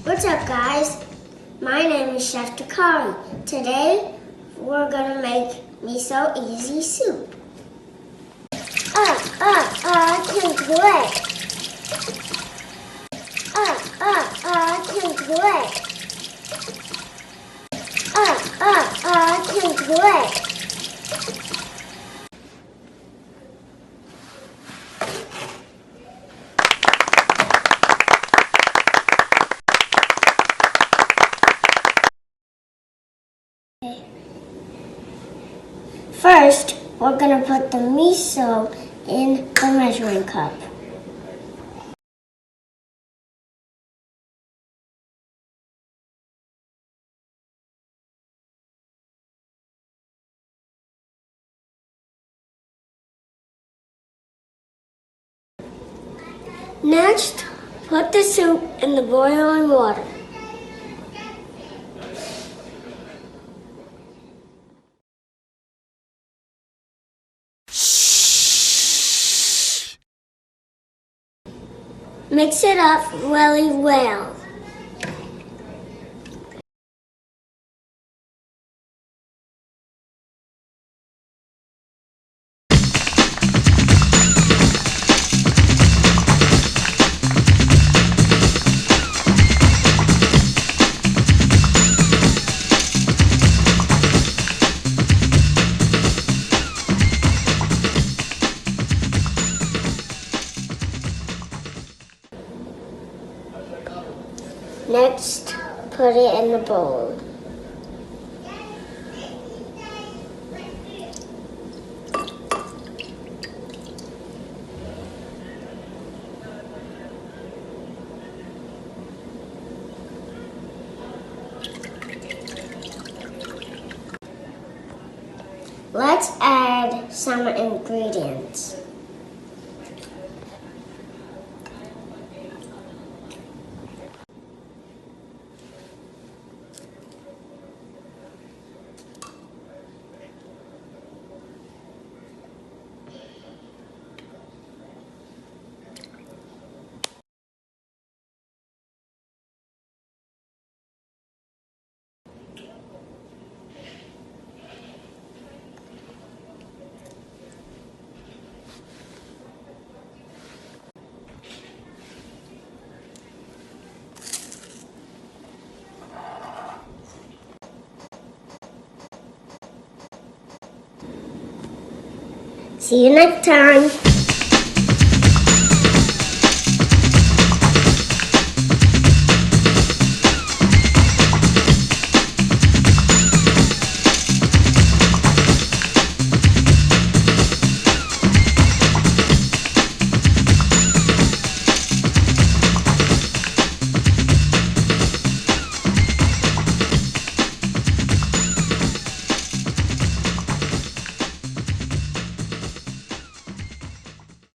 What's up, guys? My name is Chef Dakari. Today, we're gonna make miso easy soup. I can't play. I can't play. I can't play. First, we're going to put the miso in the measuring cup. Next, put the soup in the boiling water. Mix it up really well. Next, put it in the bowl. Let's add some ingredients. See you next time.